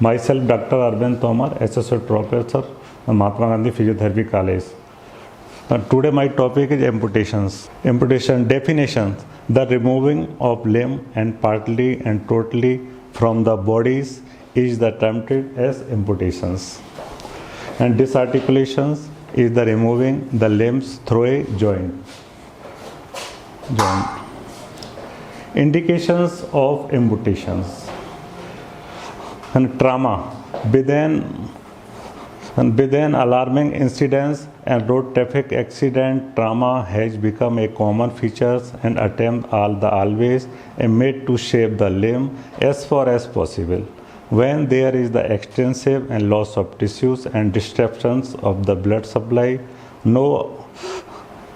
Myself, Dr. Arvind Tomar, Associate Professor, Mahatma Gandhi Physiotherapy College. Today my topic is amputations. Amputation definition: the removing of limb and partly and totally from the bodies is the termed as amputations. And disarticulations is the removing the limbs through a joint. Indications of amputations. And trauma within alarming incidents and road traffic accident, trauma has become a common feature and attempt always made to shape the limb as far as possible. When there is the extensive and loss of tissues and disruptions of the blood supply, no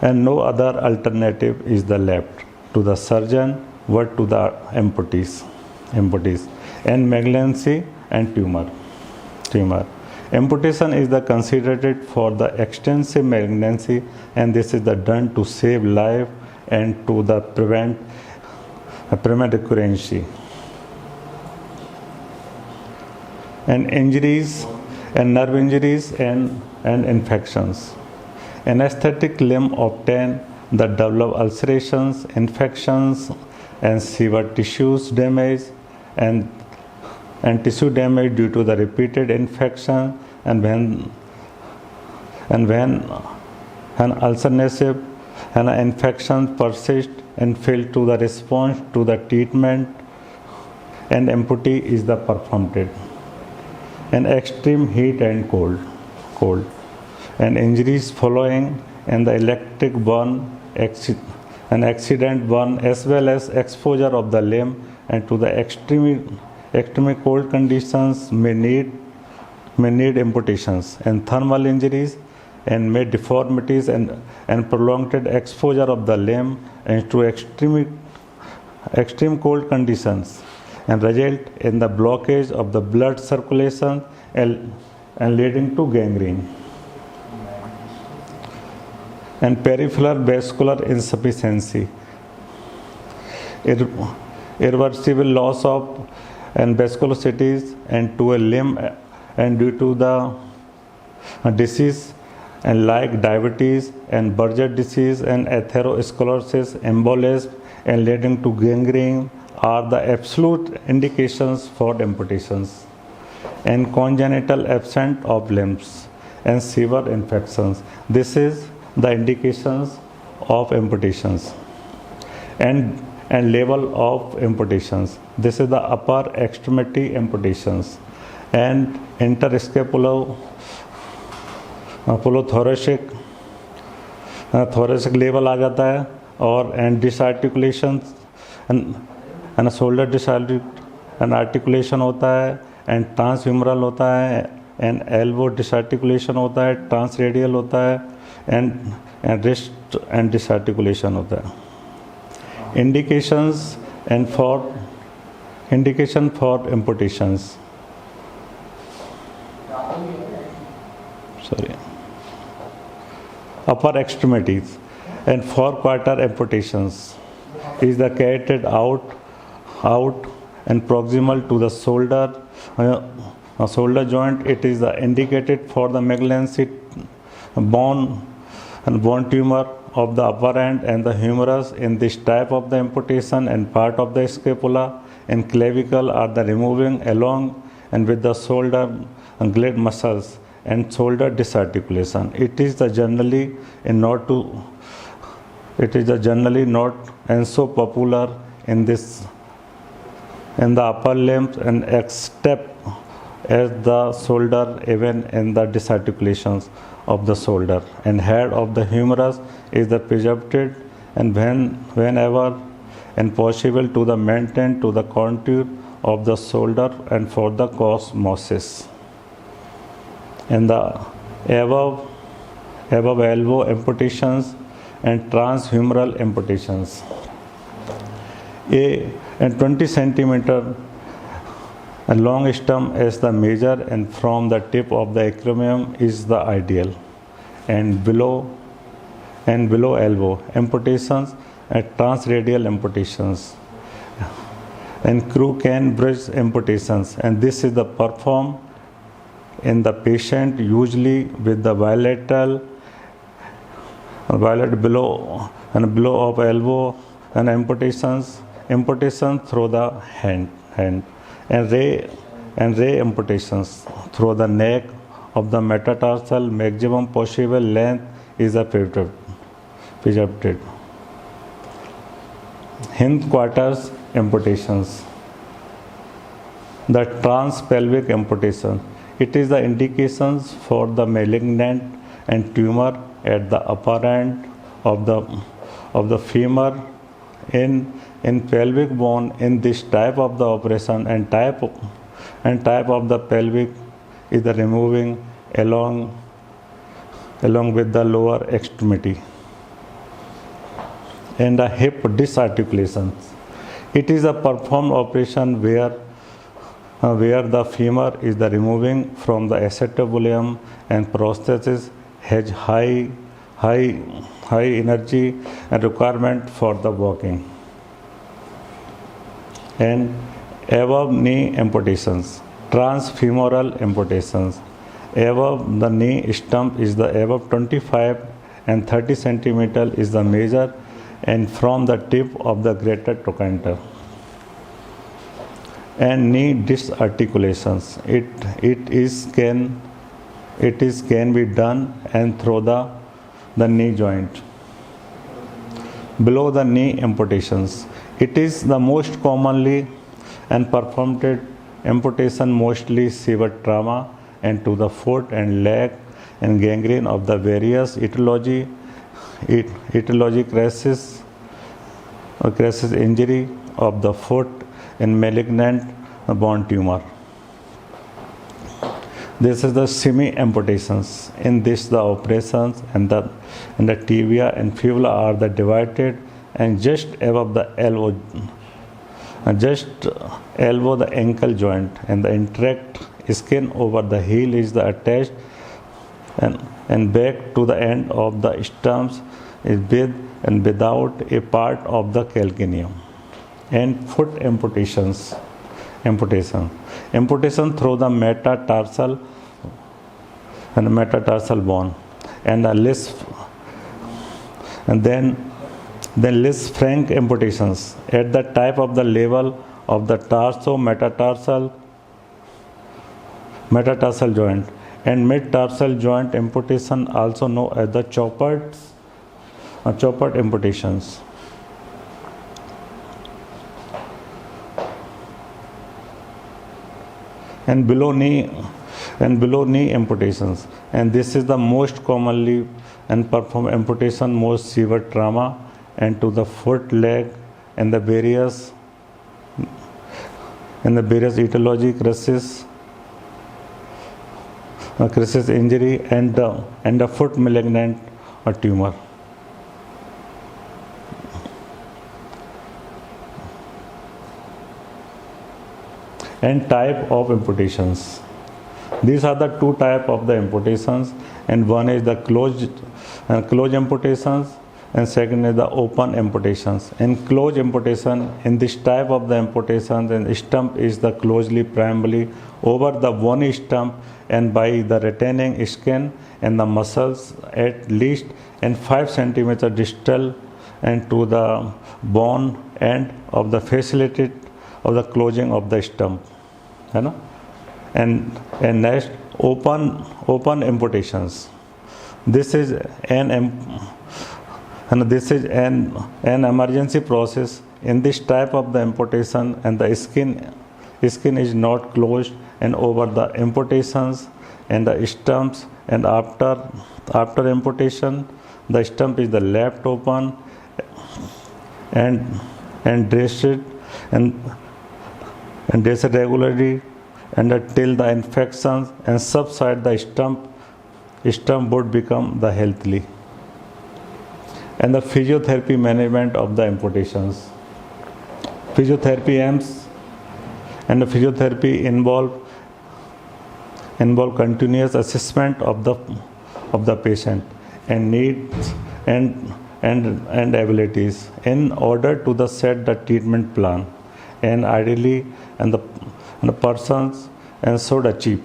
other alternative is the left to the surgeon but to the amputees and malignancy and tumor. Amputation is the considered for the extensive malignancy, and this is the done to save life and to the prevent recurrence. And injuries and nerve injuries and infections. Anesthetic limb obtained the develop ulcerations, infections, and severe tissues damage and tissue damage due to the repeated infection, and when an ulcerative and infection persist and fail to the response to the treatment, and amputee is the performed. And extreme heat and cold, and injuries following and the electric burn, an accident burn, as well as exposure of the limb and to the extreme cold conditions may need amputations, and thermal injuries and may deformities and prolonged exposure of the limb and to extreme cold conditions and result in the blockage of the blood circulation and leading to gangrene. And peripheral vascular insufficiency, irreversible loss of and vasculocities and to a limb and due to the disease and like diabetes and Burgess disease and atherosclerosis, embolism and leading to gangrene are the absolute indications for amputations. And congenital absence of limbs and severe infections, this is the indications of amputations. And level of amputations, this is the upper extremity amputations and interscapulothoracic level आ जाता है, और and disarticulation and shoulder disarticulation होता है, and ट्रांसह्यूमरल होता है, and elbow डिसआर्टिकुलेशन होता है, ट्रांसरेडियल होता है, एंड रिस्ट एंड डिसआर्टिकुलेशन होता है. Indication for amputations. Upper extremities and forequarter amputations is the carried out and proximal to the shoulder joint. It is indicated for the malignancy bone tumor of the upper end and the humerus. In this type of the amputation, and part of the scapula and clavicle are the removing along and with the shoulder and glade muscles and shoulder disarticulation. It is generally not and so popular in the upper limbs and except as the shoulder, even in the disarticulations of the shoulder and head of the humerus is the preserved, and whenever and possible to the maintain to the contour of the shoulder and for the cosmosis. And the above elbow amputations and transhumeral amputations. A 20 centimeter long stem is the measure, and from the tip of the acromion is the ideal, and below elbow amputations and transradial amputations and crew can bridge amputations, and this is the performed in the patient usually with the bilateral below and below of elbow and amputation through the hand and ray amputations through the neck of the metatarsal. Maximum possible length is a preserved. Hindquarters amputations. The transpelvic amputation. It is the indications for the malignant and tumor at the upper end of the femur in pelvic bone. In this type of the operation and type of the pelvic is the removing along with the lower extremity. And the hip disarticulations. It is a performed operation where the femur is the removing from the acetabulum, and prosthesis has high energy and requirement for the walking. And above knee amputations, transfemoral amputations. Above the knee stump is the above 25 and 30 centimeter is the major, and from the tip of the greater trochanter. And knee disarticulations. It can be done and through the knee joint. Below the knee amputations. It is the most commonly and performed amputation, mostly severe trauma and to the foot and leg and gangrene of the various etiology crisis injury of the foot and malignant bone tumor. This is the semi-amputations. In this, the operations and the tibia and fibula are the divided, and just above the elbow, the ankle joint and the intact skin over the heel is the attached and back to the end of the stumps is with and without a part of the calcaneum. And foot amputation through the metatarsal bone and the Lisfranc amputations at the type of the level of the metatarsal joint and mid-tarsal joint amputation, also known as the choppered amputations. And below knee amputations, and this is the most commonly and performed amputation, most severe trauma and to the foot, leg and the various etiology crisis injury and the foot malignant tumor. And type of amputations. These are the two types of the amputations, and one is the closed amputations, and second is the open amputations. In closed amputation, in this type of the amputations, and stump is the closely primarily over the bony stump and by the retaining skin and the muscles at least and 5 centimeter distal and to the bone end of the facility of the closing of the stump. And next, open amputations. This is an emergency process. In this type of the amputation, and the skin is not closed and over the amputations and the stumps, and after amputation, the stump is the left open and dressed regularly and till the infections and subside, the stump would become the healthy. And the physiotherapy management of the amputations. Physiotherapy aims and the physiotherapy involve continuous assessment of the patient and needs and abilities in order to set the treatment plan. and ideally and the persons and should achieve.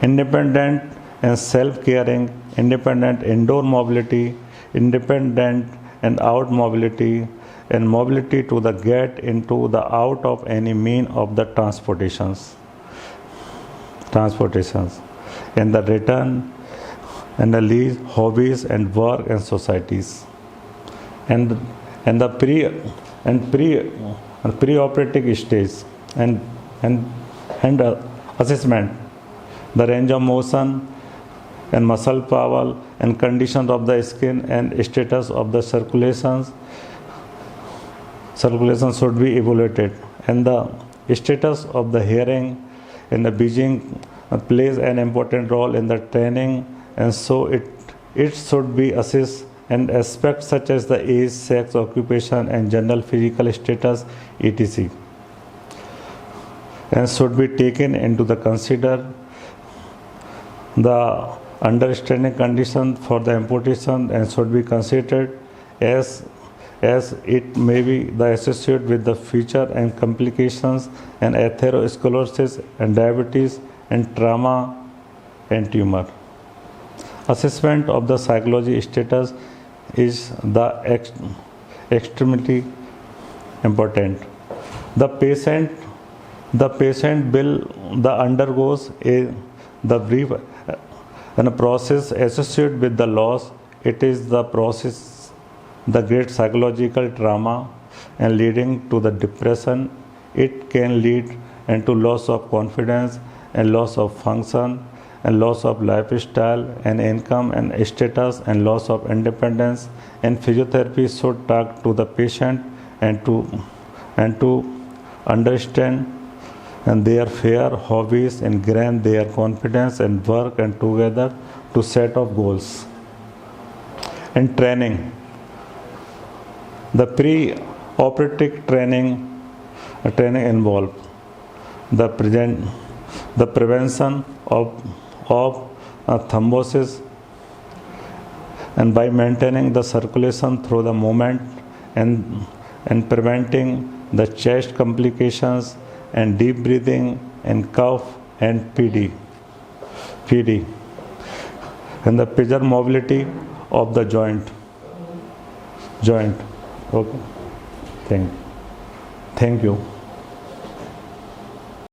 Independent and self-caring, independent indoor mobility, independent and out mobility, and mobility to the get into the out of any mean of the transportations, and the return and the lease, hobbies and work and societies, and the pre-operative stage and assessment, the range of motion and muscle power and conditions of the skin and status of the circulation should be evaluated, and the status of the hearing and the Beijing plays an important role in the training, and so it should be assessed, and aspects such as the age, sex, occupation and general physical status etc. and should be taken into the consider. The understanding condition for the amputation and should be considered as it may be the associated with the future and complications and atherosclerosis and diabetes and trauma and tumor. Assessment of the psychology status is the extremely important. The patient undergoes the brief and a process associated with the loss. It is the process, the great psychological trauma and leading to the depression. It can lead into loss of confidence and loss of function and loss of lifestyle and income and status and loss of independence. And physiotherapy should talk to the patient and to understand and their fear, hobbies, and grant their confidence and work and together to set of goals. And training. The pre-operative training involves the prevention of thrombosis and by maintaining the circulation through the movement and preventing the chest complications and deep breathing and cough and PD and the pitcher mobility of the joint. Okay, thank you.